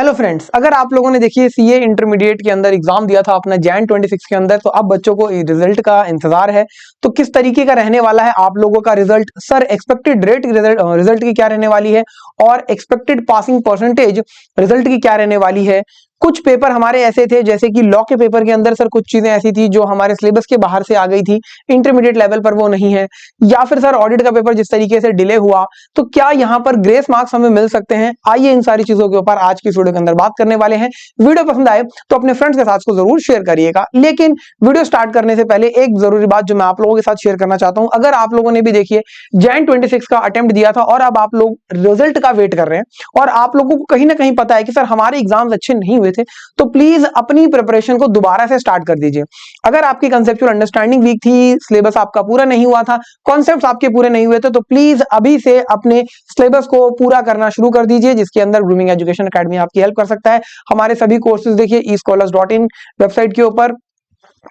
Hello friends, अगर आप लोगों ने देखिए सीए इंटरमीडिएट के अंदर एग्जाम दिया था अपना जैन 26 के अंदर, तो अब बच्चों को रिजल्ट का इंतजार है। तो किस तरीके का रहने वाला है आप लोगों का result, sir expected rate result की क्या रहने वाली है और एक्सपेक्टेड पासिंग परसेंटेज रिजल्ट की क्या रहने वाली है। कुछ पेपर हमारे ऐसे थे जैसे कि लॉ के पेपर के अंदर सर कुछ चीजें ऐसी थी जो हमारे सिलेबस के बाहर से आ गई थी, इंटरमीडिएट लेवल पर वो नहीं है, या फिर सर ऑडिट का पेपर जिस तरीके से डिले हुआ, तो क्या यहाँ पर ग्रेस मार्क्स हमें मिल सकते हैं। आइए इन सारी चीजों के ऊपर आज की वीडियो के अंदर बात करने वाले हैं। वीडियो पसंद आए तो अपने फ्रेंड्स के साथ को जरूर शेयर करिएगा। लेकिन वीडियो स्टार्ट करने से पहले एक जरूरी बात जो मैं आप लोगों के साथ शेयर करना चाहता हूं, अगर आप लोगों ने भी देखिए जैन 26 का अटेम्प्ट दिया था और अब आप लोग रिजल्ट का वेट कर रहे हैं और आप लोगों को कहीं ना कहीं पता है कि सर हमारे एग्जाम्स अच्छे नहीं हुए थे, तो प्लीज अपनी प्रिपरेशन को दोबारा से स्टार्ट कर दीजिए। अगर आपकी कंसेप्चुअल अंडरस्टैंडिंग वीक थी, सिलेबस आपका पूरा नहीं हुआ था, कॉन्सेप्ट्स आपके पूरे नहीं हुए थे, तो प्लीज अभी से अपने सिलेबस को पूरा करना शुरू कर दीजिए, जिसके अंदर ग्रूमिंग एजुकेशन एकेडमी आपकी हेल्प कर सकता है। हमारे सभी कोर्सेज देखिए eScholars.in वेबसाइट के ऊपर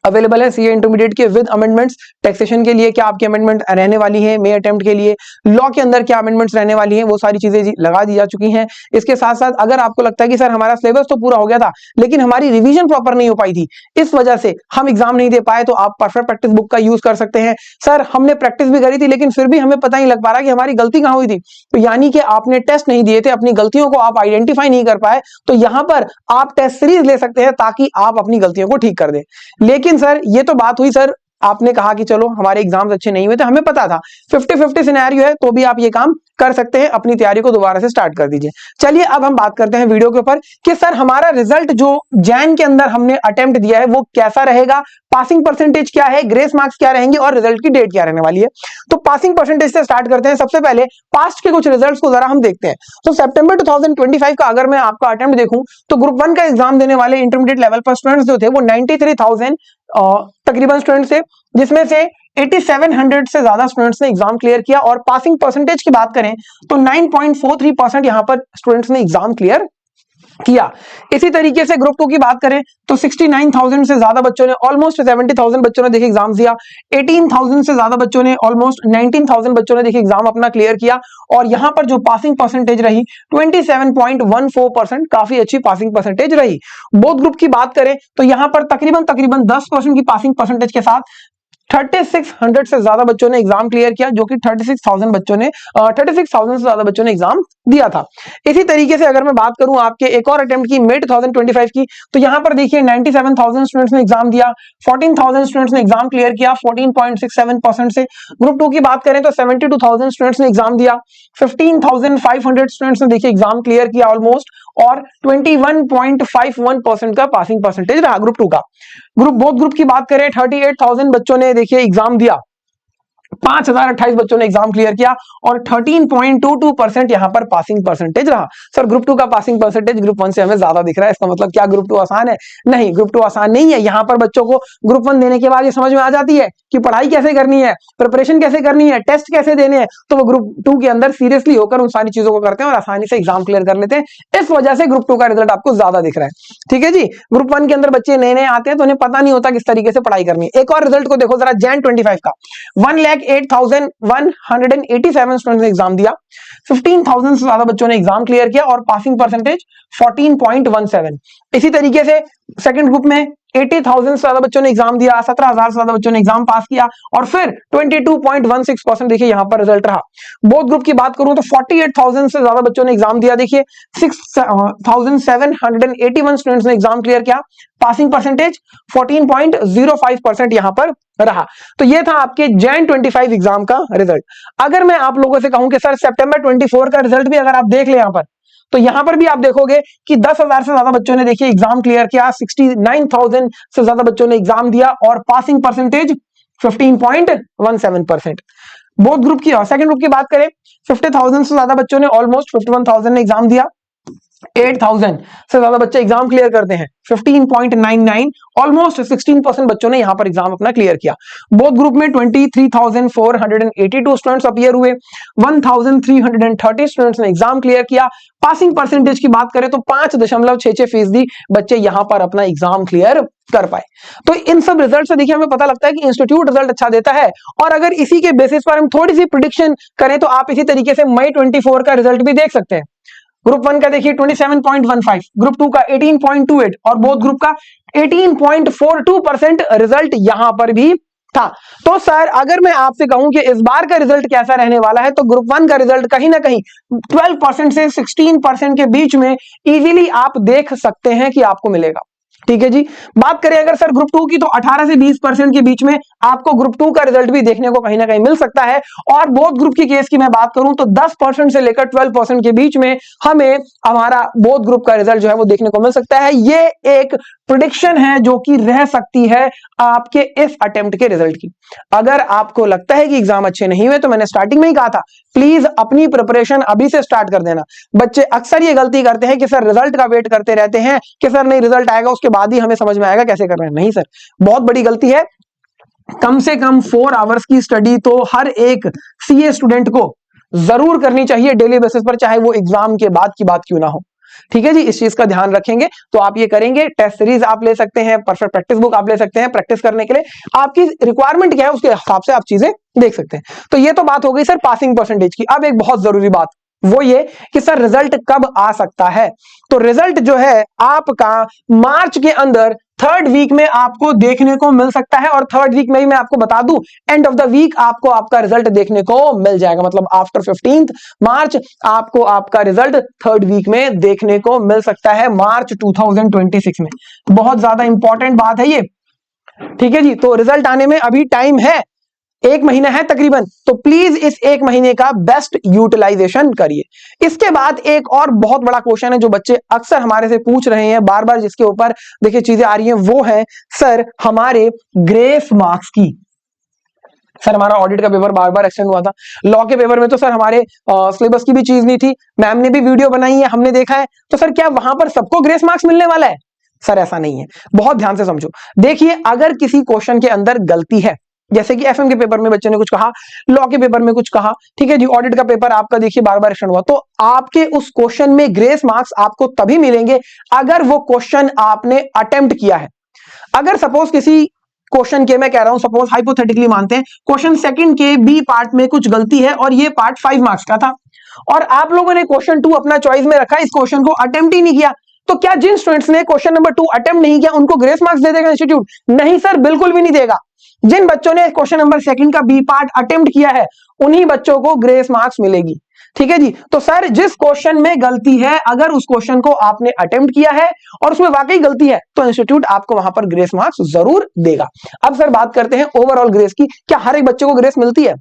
अवेलेबल है। सीए इंटरमीडिएट के विद अमेंडमेंट्स, टैक्सेशन के लिए क्या आपकी अमेंडमेंट रहने वाली है, मे अटेम्प्ट के लिए लॉ के अंदर क्या अमेंडमेंट्स रहने वाली हैं, वो सारी चीजें लगा दी जा चुकी हैं। इसके साथ साथ अगर आपको लगता है कि सर हमारा सिलेबस तो पूरा हो गया था लेकिन हमारी रिवीजन प्रॉपर नहीं हो पाई थी, इस वजह से हम एग्जाम नहीं दे पाए, तो आप परफेक्ट प्रैक्टिस बुक का यूज कर सकते हैं। सर हमने प्रैक्टिस भी करी थी लेकिन फिर भी हमें पता नहीं लग पा रहा कि हमारी गलती कहां हुई थी, तो यानी कि आपने टेस्ट नहीं दिए थे, अपनी गलतियों को आप आइडेंटिफाई नहीं कर पाए, तो यहां पर आप टेस्ट सीरीज ले सकते हैं ताकि आप अपनी गलतियों को ठीक कर दें। लेकिन सर ये तो बात हुई, सर आपने कहा कि चलो हमारे एग्जाम्स अच्छे नहीं हुए थे, हमें पता था 50-50 सिनेरियो है, तो भी आप ये काम कर सकते हैं, अपनी तैयारी को दोबारा से स्टार्ट कर दीजिए। चलिए अब हम बात करते हैं वीडियो के ऊपर कि सर हमारा रिजल्ट जो जैन के अंदर हमने अटेम्प्ट दिया है वो कैसा रहेगा, पासिंग परसेंटेज क्या है, ग्रेस मार्क्स क्या रहेंगे और रिजल्ट की डेट क्या रहने वाली है। तो पासिंग परसेंटेज से स्टार्ट करते हैं। सबसे पहले पास्ट के कुछ रिजल्ट्स को जरा हम देखते हैं। तो सितंबर 2025 का अगर मैं आपका अटेम्प्ट देखूं तो ग्रुप 1 का एग्जाम देने वाले इंटरमीडिएट लेवल पर स्टूडेंट्स जो थे वो 93,000 तकरीबन स्टूडेंट्स थे, जिसमें से 8700 से ज्यादा स्टूडेंट्स ने एग्जाम क्लियर किया। और पासिंग परसेंटेज की बात करें तो 9.43% यहां पर स्टूडेंट्स ने एग्जाम क्लियर किया। इसी तरीके से ग्रुप 2 की बात करें तो 69,000 से ज्यादा बच्चों ने, ऑलमोस्ट 70,000 बच्चों ने देखिए एग्जाम दिया। 18,000 से ज्यादा बच्चों ने, ऑलमोस्ट 19,000 बच्चों ने देखिए एग्जाम अपना क्लियर किया। और यहां पर जो पासिंग परसेंटेज रही 27.14%, काफी अच्छी पासिंग परसेंटेज रही। बोथ ग्रुप की बात करें तो यहां पर तकरीबन 10% की पासिंग परसेंटेज के साथ 3600 से ज्यादा बच्चों ने एग्जाम क्लियर किया, जो कि 36,000 से ज्यादा बच्चों ने एग्जाम दिया था। इसी तरीके से अगर मैं बात करूं आपके एक और अटेम्प्ट की मई 2025 की, तो यहां पर देखिए 97,000 स्टूडेंट्स ने एग्जाम दिया, 14,000 स्टूडेंट्स ने एग्जाम क्लियर किया 14.67% से। ग्रुप 2 की बात करें तो 72,000 स्टूडेंट्स ने एग्जाम दिया, 15,500 स्टूडेंट्स ने देखिए एग्जाम क्लियर किया ऑलमोस्ट, और 21.51% का पासिंग परसेंटेज रहा ग्रुप 2 का। बोथ ग्रुप की बात करें 38,000 बच्चों ने देखिए एग्जाम दिया, 5,028 बच्चों ने एग्जाम क्लियर किया और 13.22% यहां पर पासिंग परसेंटेज रहा। सर ग्रुप 2 का पासिंग परसेंटेज ग्रुप 1 से हमें ज्यादा दिख रहा है, इसका मतलब क्या ग्रुप 2 आसान है? नहीं, ग्रुप 2 आसान नहीं है। यहां पर बच्चों को ग्रुप 1 देने के बाद ये समझ में आ जाती है कि पढ़ाई कैसे करनी है, प्रिपरेशन कैसे करनी है, टेस्ट कैसे देने हैं, तो वो ग्रुप 2 के अंदर सीरियसली होकर उन सारी चीजों को करते हैं और आसानी से एग्जाम क्लियर कर लेते हैं। इस वजह से ग्रुप 2 का रिजल्ट आपको ज्यादा दिख रहा है, ठीक है जी। ग्रुप 1 के अंदर बच्चे नए नए आते हैं तो उन्हें पता नहीं होता किस तरीके से पढ़ाई करनी है। एक और रिजल्ट को देखो जरा, जैन 25 का 1,08,187 स्टूडेंट्स ने एग्जाम दिया, 15,000 से ज्यादा बच्चों ने एग्जाम क्लियर किया और पासिंग परसेंटेज 14.17। इसी तरीके से सेकंड ग्रुप में 80,000 से ज्यादा बच्चों ने एग्जाम दिया, 17,000 से ज्यादा बच्चों ने एग्जाम पास किया और फिर 22.16% देखिए यहां पर रिजल्ट रहा। बोथ ग्रुप की बात करूं तो 48,000 से ज्यादा बच्चों ने एग्जाम दिया, देखिए 6,781 स्टूडेंट्स ने एग्जाम क्लियर किया, पासिंग परसेंटेज 14.05% यहां पर रहा। तो ये था आपके जैन 25 एग्जाम का रिजल्ट। अगर मैं आप लोगों से कहूं कि सर सितंबर 24 का रिजल्ट भी अगर आप देख ले यहां पर, तो यहां पर भी आप देखोगे कि 10,000 से ज्यादा बच्चों ने देखिए एग्जाम क्लियर किया, 69,000 से ज्यादा बच्चों ने एग्जाम दिया और पासिंग परसेंटेज 15.17%। बोथ ग्रुप की, और सेकंड ग्रुप की बात करें 50,000 से ज्यादा बच्चों ने, ऑलमोस्ट 51,000 ने एग्जाम दिया, 8,000 से ज्यादा बच्चे एग्जाम क्लियर करते हैं, 15.99, ऑलमोस्ट 16% बच्चों ने यहां पर एग्जाम अपना क्लियर किया। बोथ ग्रुप में 23,482 स्टूडेंट्स अपीयर हुए, 1,330 स्टूडेंट्स ने एग्जाम क्लियर किया। पासिंग परसेंटेज की बात करें तो 5.66% बच्चे यहां पर अपना एग्जाम क्लियर कर पाए। तो इन सब रिजल्ट से देखिए हमें पता लगता है कि इंस्टीट्यूट रिजल्ट अच्छा देता है। और अगर इसी के बेसिस पर हम थोड़ी सी प्रिडिक्शन करें तो आप इसी तरीके से मई 24 का रिजल्ट भी देख सकते हैं। ग्रुप 1 का देखिए 27.15, ग्रुप 2 का 18.28 और बोथ ग्रुप का 18.42% रिजल्ट यहां पर भी था। तो सर अगर मैं आपसे कहूं कि इस बार का रिजल्ट कैसा रहने वाला है, तो ग्रुप 1 का रिजल्ट कहीं ना कहीं 12% से 16% के बीच में इजीली आप देख सकते हैं कि आपको मिलेगा। ठीक है जी। बात करें अगर सर ग्रुप 2 की, तो 18 से 20% के बीच में आपको ग्रुप 2 का रिजल्ट भी देखने को कहीं ना कहीं मिल सकता है। और बोथ ग्रुप की केस की मैं बात करूं तो 10% से लेकर 12% के बीच में हमें हमारा बोथ ग्रुप का रिजल्ट जो है वो देखने को मिल सकता है। ये एक प्रेडिक्शन है जो कि रह सकती है आपके इस अटेम्प्ट के रिजल्ट की। अगर आपको लगता है कि एग्जाम अच्छे नहीं हुए, तो मैंने स्टार्टिंग में ही कहा था, प्लीज अपनी प्रिपरेशन अभी से स्टार्ट कर देना। बच्चे अक्सर ये गलती करते हैं कि सर रिजल्ट का वेट करते रहते हैं कि सर नहीं रिजल्ट आएगा उसके बाद ही हमें समझ में आएगा कैसे करना है। नहीं सर, बहुत बड़ी गलती है। कम से कम 4 आवर्स की स्टडी तो हर एक सीए स्टूडेंट को जरूर करनी चाहिए डेली बेसिस पर, चाहे वो एग्जाम के बाद की बात क्यों ना हो। ठीक है जी, इस चीज का ध्यान रखेंगे तो आप ये करेंगे। टेस्ट सीरीज आप ले सकते हैं, परफेक्ट प्रैक्टिस बुक आप ले सकते हैं प्रैक्टिस करने के लिए। आपकी रिक्वायरमेंट क्या है उसके हिसाब से आप चीजें देख सकते हैं। तो ये तो बात हो गई सर पासिंग परसेंटेज की। अब एक बहुत जरूरी बात वो ये कि सर रिजल्ट कब आ सकता है। तो रिजल्ट जो है आपका मार्च के अंदर 3rd वीक में आपको देखने को मिल सकता है। और 3rd वीक में ही मैं आपको बता दूं, एंड ऑफ द वीक आपको आपका रिजल्ट देखने को मिल जाएगा। मतलब आफ्टर 15 मार्च आपको आपका रिजल्ट 3rd वीक में देखने को मिल सकता है, मार्च 2026 में। बहुत ज्यादा इंपॉर्टेंट बात है ये। ठीक है जी, तो रिजल्ट आने में अभी टाइम है, 1 महीना है तकरीबन। तो प्लीज इस 1 महीने का बेस्ट यूटिलाइजेशन करिए। इसके बाद एक और बहुत बड़ा क्वेश्चन है जो बच्चे अक्सर हमारे से पूछ रहे हैं बार बार, जिसके ऊपर देखिए चीजें आ रही हैं, वो है सर हमारे ग्रेस मार्क्स की। सर हमारा ऑडिट का पेपर बार बार एक्सटेंड हुआ था, लॉ के पेपर में तो सर हमारे सिलेबस की भी चीज नहीं थी, मैम ने भी वीडियो बनाई है, हमने देखा है। तो सर क्या वहां पर सबको ग्रेस मार्क्स मिलने वाला है? सर ऐसा नहीं है, बहुत ध्यान से समझो। देखिए अगर किसी क्वेश्चन के अंदर गलती है, जैसे कि एफएम के पेपर में बच्चे ने कुछ कहा, लॉ के पेपर में कुछ कहा, ठीक है जी, ऑडिट का पेपर आपका देखिए बार बार एक्सटेंड हुआ, तो आपके उस क्वेश्चन में ग्रेस मार्क्स आपको तभी मिलेंगे अगर वो क्वेश्चन आपने अटेम्प्ट किया है। अगर सपोज किसी क्वेश्चन के, मैं कह रहा हूं सपोज हाइपोथेटिकली मानते हैं क्वेश्चन सेकंड के बी पार्ट में कुछ गलती है और ये पार्ट 5 मार्क्स का था, और आप लोगों ने क्वेश्चन 2 अपना चॉइस में रखा, इस क्वेश्चन को अटेम्प्ट ही नहीं किया, तो क्या जिन स्टूडेंट्स ने क्वेश्चन नंबर 2 अटेम्प्ट नहीं किया उनको ग्रेस मार्क्स दे देगा इंस्टीट्यूट? नहीं सर, बिल्कुल भी नहीं देगा। जिन बच्चों ने क्वेश्चन नंबर 2 का बी पार्ट अटेम्प्ट किया है उन्हीं बच्चों को ग्रेस मार्क्स मिलेगी। ठीक है जी, तो सर जिस क्वेश्चन में गलती है, अगर उस क्वेश्चन को आपने अटेम्प्ट किया है और उसमें वाकई गलती है, तो इंस्टीट्यूट आपको वहां पर ग्रेस मार्क्स जरूर देगा। अब सर बात करते हैं ओवरऑल ग्रेस की। क्या हर एक बच्चे को ग्रेस मिलती है?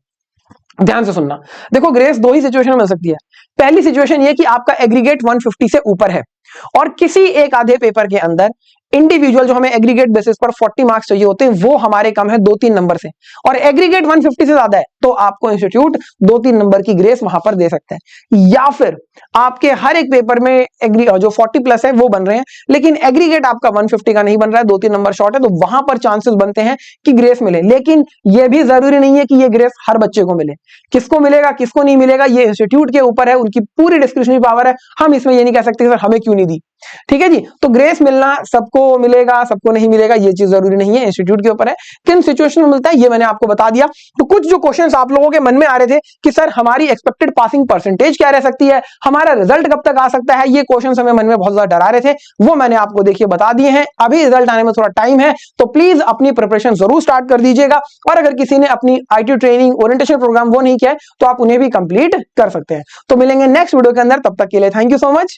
ध्यान से सुनना। देखो ग्रेस 2 ही सिचुएशन में मिल सकती है। पहली सिचुएशन ये कि आपका एग्रीगेट 150 से ऊपर है और किसी एक आधे पेपर के अंदर इंडिविजुअल जो हमें एग्रीगेट बेसिस पर 40 मार्क्स चाहिए होते हैं वो हमारे कम है 2-3 नंबर से, और एग्रीगेट 150 से ज्यादा है तो आपको इंस्टीट्यूट 2-3 नंबर की ग्रेस वहां पर दे सकता है। या फिर आपके हर एक पेपर में जो 40 प्लस है वो बन रहे हैं, लेकिन एग्रीगेट आपका 150 का नहीं बन रहा है, 2-3 नंबर शॉर्ट है, तो वहां पर चांसेस बनते हैं कि ग्रेस मिले। लेकिन यह भी जरूरी नहीं है कि यह ग्रेस हर बच्चे को मिले। किसको मिलेगा किसको नहीं मिलेगा ये इंस्टीट्यूट के ऊपर है, उनकी पूरी डिस्क्रिप्शनरी पावर है। हम इसमें ये नहीं कह सकते सर हमें क्यों नहीं दी। ठीक है जी, तो ग्रेस मिलना सबको मिलेगा सबको नहीं मिलेगा ये चीज जरूरी नहीं है, इंस्टीट्यूट के ऊपर है। किन सिचुएशन में मिलता है ये मैंने आपको बता दिया। तो कुछ जो क्वेश्चंस आप लोगों के मन में आ रहे थे कि सर हमारी एक्सपेक्टेड पासिंग परसेंटेज क्या रह सकती है, हमारा रिजल्ट कब तक आ सकता है, ये क्वेश्चंस हमें मन में बहुत ज्यादा डरा रहे थे, वो मैंने आपको देखिए बता दिए हैं। अभी रिजल्ट आने में थोड़ा टाइम है, तो प्लीज अपनी प्रिपरेशन जरूर स्टार्ट कर दीजिएगा। और अगर किसी ने अपनी आईटी ट्रेनिंग ओरिएंटेशन प्रोग्राम वो नहीं किया है तो आप उन्हें भी कंप्लीट कर सकते हैं। तो मिलेंगे नेक्स्ट वीडियो के अंदर, तब तक के लिए थैंक यू सो मच।